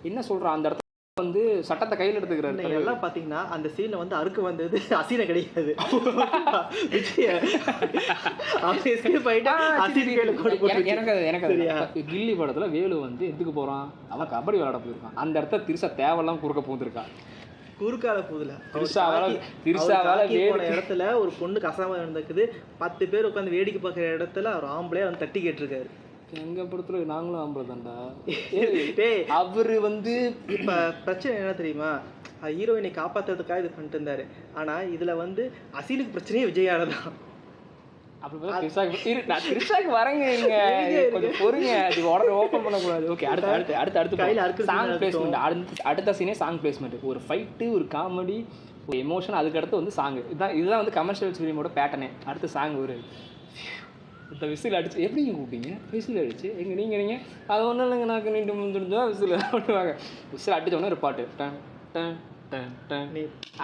என்ன சொல்கிறான் அந்த இடத்துல வந்து சட்டத்தை கையில் எடுத்துக்கிறாரு. எல்லாம் பார்த்தீங்கன்னா அந்த சீனில் வந்து அறுக்கு வந்தது அசீனை கிடையாது. எனக்கு கில்லி படத்தில் வேலு வந்து எதுக்கு போகிறான், அவன் கபடி விளையாட போயிருக்கான். அந்த இடத்த திருசா தேவையெல்லாம் குறுக்க போந்துருக்கான். குறுக்கால போதில் இடத்துல ஒரு பொண்ணு கசாம இருந்துக்குது. 10 பேர் உட்காந்து வேடிக்கை பார்க்குற இடத்துல அவர் ஆம்பளையா வந்து தட்டி கேட்டிருக்காரு. எங்க படத்துல நாங்களும் ஆம்பளை தான்டா. அவரு வந்து இப்ப பிரச்சனை என்ன தெரியுமா, ஹீரோயினை காப்பாத்துறதுக்காக இது பண்ணிட்டு இருந்தாரு. ஆனா இதுல வந்து அசீலுக்கு பிரச்சனையே விஜயானதான். திருஷாக்கு வரங்க, கொஞ்சம் பொறுங்க, அது உடனே ஓப்பன் பண்ணக்கூடாது. ஓகே, அடுத்து சாங் பிளேஸ்மெண்ட். அடுத்த சீனே சாங் பிளேஸ்மெண்ட். ஒரு ஃபைட்டு, ஒரு காமெடி, ஒரு எமோஷன், அதுக்கடுத்து வந்து சாங். இதுதான் வந்து கமர்ஷியல் ஃபிலிமோட பேட்டர்னே. அடுத்து சாங். ஒரு இந்த விசில் அடிச்சு எப்படி கூப்பிட்டீங்க, விசில் அடிச்சு நீங்கள் அது ஒன்றும் இல்லைங்க, நாக்கு நீண்டு முடிஞ்சா விசில் பண்ணுவாங்க. விசில் அடித்தோடனே ஒரு பாட்டு டன் டன் டன் டன்.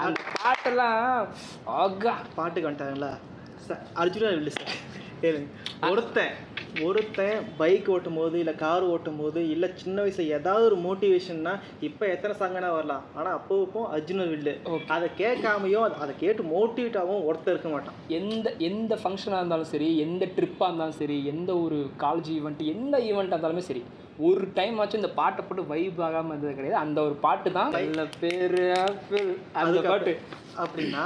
அந்த பாட்டெல்லாம் ஆகா பாட்டுக்கு வந்துட்டாங்களா அர்ஜுனா இல்லை சார். ஒருத்தன் பைக் ஓட்டும் போது இல்லை கார் ஓட்டும் போது இல்லை சின்ன வயசுல ஏதாவது ஒரு மோட்டிவேஷன்னா இப்போ எத்தனை சாங்கன்னா வரலாம். ஆனால் அப்போவுக்கும் அர்ஜுனா வில்லு அதை கேட்காமையோ அதை கேட்டு மோட்டிவேட்டாகவும் ஒருத்தர் இருக்க மாட்டான். எந்த ஃபங்க்ஷனாக இருந்தாலும் சரி, எந்த ட்ரிப்பாக இருந்தாலும் சரி, எந்த ஒரு காலேஜ் ஈவெண்ட், எந்த ஈவெண்ட்டாக இருந்தாலுமே சரி, ஒரு டைம் ஆச்சும் இந்த பாட்டை போட்டு வைப் ஆகாமல் இருந்தது கிடையாது. அந்த ஒரு பாட்டு தான் நல்ல பேர் அந்த பாட்டு. அப்படின்னா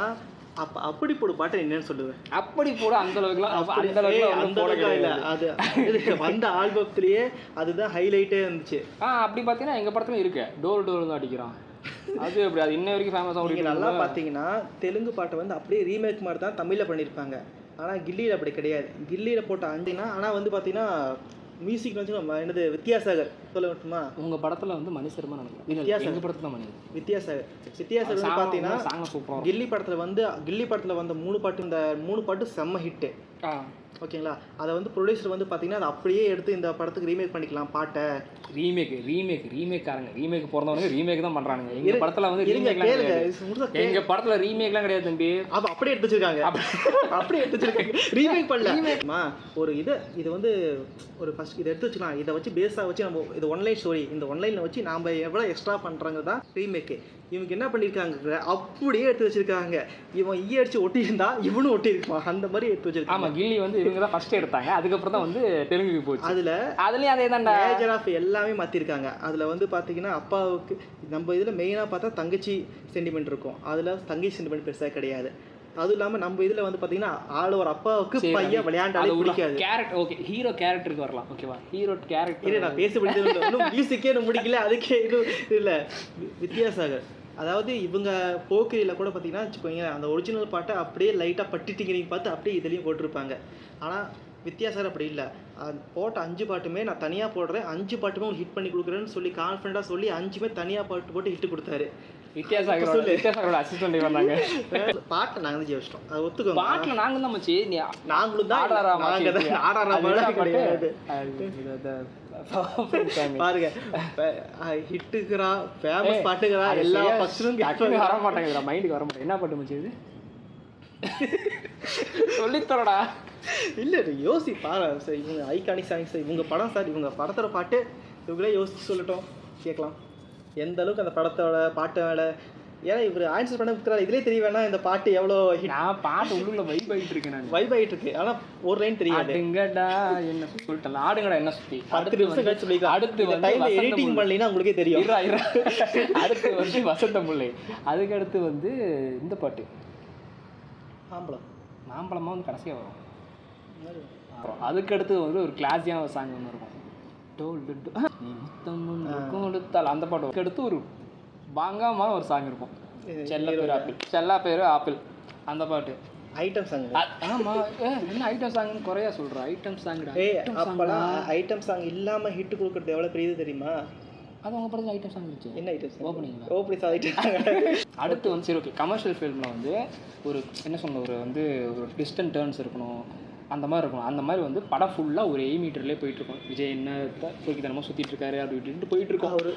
அப்போ அப்படி போடு பாட்டை என்னன்னு சொல்லுவேன். அப்படி போட அந்த அளவுக்குலாம் இல்லை. அது வந்த ஆல்பத்திலேயே அதுதான் ஹைலைட்டே இருந்துச்சு. அப்படி பார்த்தீங்கன்னா எங்கள் படத்துல இருக்கு, டோர் டோர் தான் அடிக்கிறான். அது அப்படி அது இன்ன வரைக்கும் ஃபேமஸாக. நீங்கள் நல்லா பார்த்தீங்கன்னா தெலுங்கு பாட்டை வந்து அப்படியே ரீமேக் மாதிரி தான் தமிழில் பண்ணியிருப்பாங்க. ஆனால் கில்லியில் அப்படி கிடையாது. கில்லியில் போட்ட அஞ்சுனா ஆனால் வந்து பார்த்தீங்கன்னா மியூசிக் வந்து என்னது வித்யாசாகர் சொல்ல மட்டுமா. உங்கள் படத்தில் வந்து மணி சர்மா நினைக்கிறேன். எங்கள் படத்தில் மணி வித்யாசாகர் வந்து பார்த்தீங்கன்னா கில்லி படத்தில் வந்த 3 பாட்டு, இந்த 3 பாட்டு செம்ம ஹிட்டு. ஓகேங்களா. அதை வந்து ப்ரொடியூசர் வந்து பார்த்தீங்கன்னா அதை அப்படியே எடுத்து இந்த படத்துக்கு ரீமேக் பண்ணிக்கலாம் பாட்டை. ரீமேக்காரங்க ரீமேக் பிறந்தவங்க ரீமேக் தான் பண்ணுறாங்க. எங்கள் படத்தில் வந்து எங்கள் படத்தில் ரீமேக்லாம் கிடையாது தம்பி. அப்போ அப்படியே எடுத்து வச்சிருக்காங்க. அப்படியே எடுத்து வச்சிருக்காங்க, ரீமேக் பண்ணல. ஒரு இது வந்து ஒரு ஃபர்ஸ்ட் இதை எடுத்து வச்சுக்கலாம். இதை வச்சு பேஸாக வச்சு நம்ம இது ஒன்லைன் ஸ்டோரி, இந்த ஒன்லைனில் வச்சு நாம் எவ்வளோ எக்ஸ்ட்ரா பண்ணுறாங்க தான் ரீமேக்கு. இவங்க என்ன பண்ணியிருக்காங்க, அப்படியே எடுத்து வச்சிருக்காங்க. இவன் அடிச்சு ஒட்டியிருந்தா இவனும் ஒட்டியிருக்கான், அந்த மாதிரி எடுத்து வச்சிருக்காங்க. ஆமாம், கில்லி வந்து இவங்க தான் ஃபர்ஸ்ட் எடுத்தாங்க, அதுக்கப்புறம் தான் வந்து தெலுங்குக்கு போச்சு. அதுலேயும் அதே தான் மேஜர் ஆஃப் எல்லாமே மாற்றிருக்காங்க. அதில் வந்து பார்த்தீங்கன்னா அப்பாவுக்கு நம்ம இதில் மெயினாக பார்த்தா தங்கச்சி சென்டிமெண்ட் இருக்கும். அதில் தங்கச்சி சென்டிமெண்ட் பெருசாக கிடையாது. அதுவும் இல்லாமல் நம்ம இதில் வந்து பார்த்தீங்கன்னா ஒரு அப்பாவுக்கு பையன் விளையாண்டாலே பிடிக்காது. கேரக்டர் ஓகே, ஹீரோ கேரக்டருக்கு வரலாம். ஓகேவா, ஹீரோ கேரக்டர் நான் பேச முடியாது, மியூசிக்கே முடிக்கல, அதுக்கே இதுவும் இல்லை. வித்யாசாகர் அதாவது இவங்க போக்கிரியில் கூட பார்த்தீங்கன்னா வச்சுக்கோங்க, அந்த ஒரிஜினல் பாட்டை அப்படியே லைட்டாக பட்டிட்டிங்கிறீங்க பார்த்து அப்படியே இதுலேயும் போட்டிருப்பாங்க. ஆனால் வித்யாசாகர் அப்படி இல்லை. போட்ட 5 பாட்டுமே நான் தனியாக போடுறேன், 5 பாட்டுமே உங்களுக்கு ஹிட் பண்ணி கொடுக்குறேன்னு சொல்லி கான்ஃபிடண்டாக சொல்லி 5மே தனியாக பாட்டு போட்டு ஹிட் கொடுத்தாரு. வித்யாசாகரோட அசிஸ்டன்ட் வந்தாங்க. பாட்டை நாங்கள் தான் ஜெயிச்சிட்டோம், அதை ஒத்துக்கோங்க. பாட்டில் நாங்கள் தான் மச்சி, நாங்களும் தான் கிடையாது. பாருங்க, ஹிட்டுக்குறா ஃபேமஸ் பாட்டுக்குறா எல்லா ஃபங்க்ஷனும் வர மாட்டாங்க, மைண்டுக்கு வர மாட்டேன். என்ன பாட்டு மச்சி இது சொல்லித்தரடா. இல்லை யோசி பாரு சார், இவங்க ஐகானிக் சாங்ஸ் இவங்க படம் சார், இவங்க படத்தோட பாட்டு இவங்களே யோசிச்சு சொல்லட்டும் கேட்கலாம் எந்த அளவுக்கு அந்த படத்தோட பாட்டு வேலை. ஏன்னா இவர் ஆன்சர் பண்ண கொடுக்குறாரு, இதுலேயே தெரிய வேணா இந்த பாட்டு எவ்வளோ நான் பாட்டு உள்ளுக்குள்ள வைப் ஆகிட்டு இருக்கேன். நான் வைப் ஆகிட்டு இருக்கு, ஆனால் ஒரு லைன் தெரியாது. என்ன சொல்லிட்டேன், ஆடுங்கடா என்ன சுற்றி அடுத்த நிமிஷம் கழிச்சு சொல்லிக்கலாம். அடுத்து டைம் எடிட்டிங் பண்ணலைன்னா உங்களுக்கே தெரியும். அடுத்து வந்து வசந்த முல்லை, அதுக்கு அடுத்து வந்து இந்த பாட்டு மாம்பழமாக வந்து கடைசியாக வரும். அதுக்கடுத்து வந்து ஒரு கிளாஸியான சாங் ஒன்று இருக்கும், கொடுத்தால் அந்த பாட்டு. அதுக்கடுத்து ஒரு பாங்காமான ஒரு சாங் இருக்கும், செல்லா பேரு ஆப்பிள் அந்த பாட்டு. Item song. ஆமாம், என்ன ஐட்டம் சாங்னு குறையா சொல்கிறேன். ஐட்டம் சாங் அப்போலாம் ஐட்டம் சாங் இல்லாமல் ஹிட் கொடுக்குறது எவ்வளோ பெரிய இது தெரியுமா. அது உங்கள் படத்தில் ஐட்டம் சாங் இருந்துச்சு. என்ன ஐட்டம் சாங்? ஓப்பனிங் அடுத்து வந்து சரி ஓகே, கமர்ஷியல் ஃபில்மில் வந்து ஒரு என்ன சொன்ன ஒரு வந்து ஒரு டிஸ்டன்ட் டேர்ன்ஸ் இருக்கணும், அந்த மாதிரி இருக்கணும். அந்த மாதிரி வந்து படம் ஃபுல்லாக ஒரு 8 மீட்டர்லேயே போயிட்டுருக்கோம். விஜய் என்ன தூக்கித்தனமாக சுற்றிட்டு இருக்காரு அப்படி இப்படின்ட்டு போயிட்டுருக்கோம். ஒரு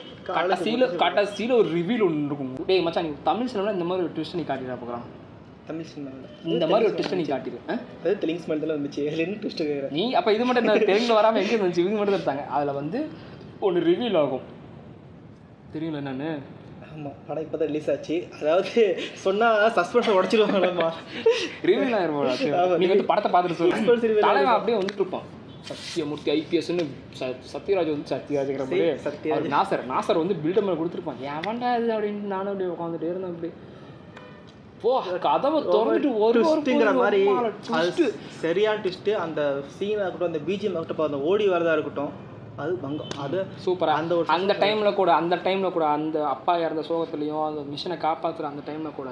கடைசியில் ஒரு ரிவீல் ஒன்று இருக்கும். டேய் மச்சான், நீ தமிழ் சினிமாவில் இந்த மாதிரி ஒரு ட்விஸ்ட் நீ காட்டிடா பார்க்குறான். தமிழ் சினிமாவில் இந்த மாதிரி ஒரு ட்விஸ்ட் நீ காட்டிடு. அது தெலுங்கு சினிமாவில் வந்துச்சு, என்ன ட்விஸ்ட் நீ அப்போ இது மட்டும் தெலுங்கு வராமல் எங்கே இருந்துச்சு, இவங்க மட்டும் எடுத்தாங்க. அதில் வந்து ஒன்று ரிவீல் ஆகும். தெரியல நான். ஆமாம், படம் இப்போ தான் ரிலீஸ் ஆச்சு. அதாவது சொன்னால் சஸ்பென்ஸை உடச்சிடுவாங்களாம்மா. ரிவீல் ஆயிரும். நீ வந்து படத்தை பார்த்துட்டு சொல்லு. தலைவன் அப்படியே வந்துட்டு இருப்பான், சத்யமூர்த்தி ஐபிஎஸ்ன்னு. சத்யராஜ் வந்து சத்யராஜ்ங்கிற மாதிரி நாசர் வந்து பில்டப் கொடுத்துருப்பான். ஏன்டா இது அப்படின்னு நானும் அப்படியே உட்காந்துட்டே இருந்தேன். அப்படி போ கதவை திறந்துட்டு ஒருங்கிற மாதிரி அது சரியான ட்விஸ்ட்டு. அந்த சீனாக இருக்கட்டும், அந்த பிஜிஎம் ஆகட்டும், அந்த ஓடி வரதா இருக்கட்டும், அது பங்கம். அது சூப்பராக அந்த டைமில் கூட அந்த அப்பா இறந்த சோகத்துலேயும் அந்த மிஷனை காப்பாற்றுற அந்த டைமில் கூட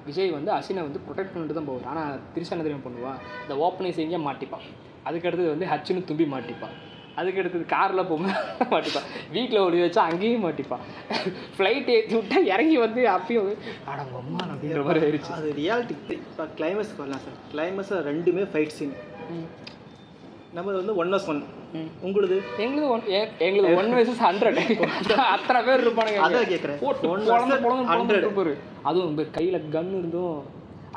விஜய் வந்து அசினை வந்து ப்ரொடெக்ட் பண்ணிட்டு தான் போவார். ஆனால் திருச்சி என்ன தெரியுமா பண்ணுவான், இந்த ஓப்பனிங் சீங்கே மாட்டிப்பான். அதுக்கடுத்தது வந்து ஹச்சுன்னு தும்பி மாட்டிப்பான். அதுக்கடுத்தது காரில் போகும்போது மாட்டிப்பான். வீட்டில் ஒளி வச்சா அங்கேயும் மாட்டிப்பான். ஃப்ளைட் ஏற்றி விட்டா இறங்கி வந்து அப்பயும் வந்து அடங்கம்மா அப்படின்ற மாதிரி ஆயிடுச்சு. அது ரியாலிட்டி. இப்போ கிளைமேக்ஸ்க்கு வரலாம் சார். கிளைமேக்ஸில் ரெண்டுமே ஃபைட் சீன். நம்ம வந்து 1vs1. உங்களுது எங்களுது 1 vs 100. அத்தனை பேர் இருப்பானுங்க. அதான் கேட்குறேன். அதுவும் கையில் கன் இருந்தும்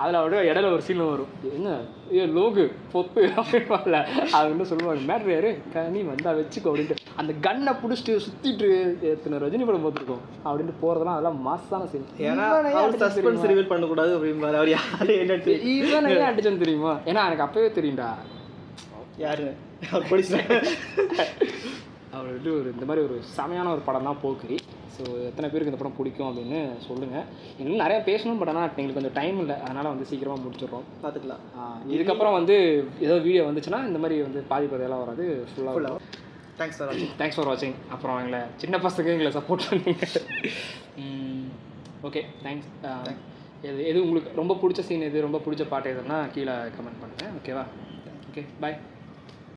அதில் அப்படியே இடையில ஒரு சீன் வரும். என்ன லோகு பொப்பு அப்படின்பாங்கல்ல, அது வந்து சொல்லுவாங்க மேட்ரு யாரு நீ வந்தா வச்சுக்கோ அப்படின்ட்டு அந்த கன்னை பிடிச்சிட்டு சுற்றிட்டு எத்தனை ரஜினி படம் பார்த்துருக்கோம் அப்படின்ட்டு போகிறதெல்லாம் அதெல்லாம் மாசான சீன். ஏன்னா சஸ்பென்ஸ் ரிவீல் பண்ணக்கூடாது அப்படிம்பாரு. அவர் யாரு என்ன இவன் அடிச்சேன்னு தெரியுமா? ஏன்னா எனக்கு அப்பவே தெரியும்டா யாரு அவர் படிச்சுட்டாங்க. அவர் வந்து இந்த மாதிரி ஒரு செமையான ஒரு படம் தான் போக்கிரி. ஸோ எத்தனை பேருக்கு இந்த படம் பிடிக்கும் அப்படின்னு சொல்லுங்கள். இன்னும் நிறையா பேசணும், பட் ஆனால் எங்களுக்கு கொஞ்சம் டைம் இல்லை, அதனால் வந்து சீக்கிரமாக முடிச்சிடுறோம். பார்த்துக்கலாம். இதுக்கப்புறம் வந்து ஏதோ வீடியோ வந்துச்சுன்னா இந்த மாதிரி வந்து பாதிப்பதெல்லாம் வராது. ஃபுல்லாக தேங்க்ஸ் ஃபார் வாட்சிங். அப்புறம் எங்களை சின்ன பசங்க எங்களை சப்போர்ட் பண்ணுங்க. Okay, thanks. எது உங்களுக்கு ரொம்ப பிடிச்ச சீன் எது, ரொம்ப பிடிச்ச பாட்டு எதுன்னா கீழே கமெண்ட் பண்ணுங்கள். ஓகேவா? ஓகே, பாய்.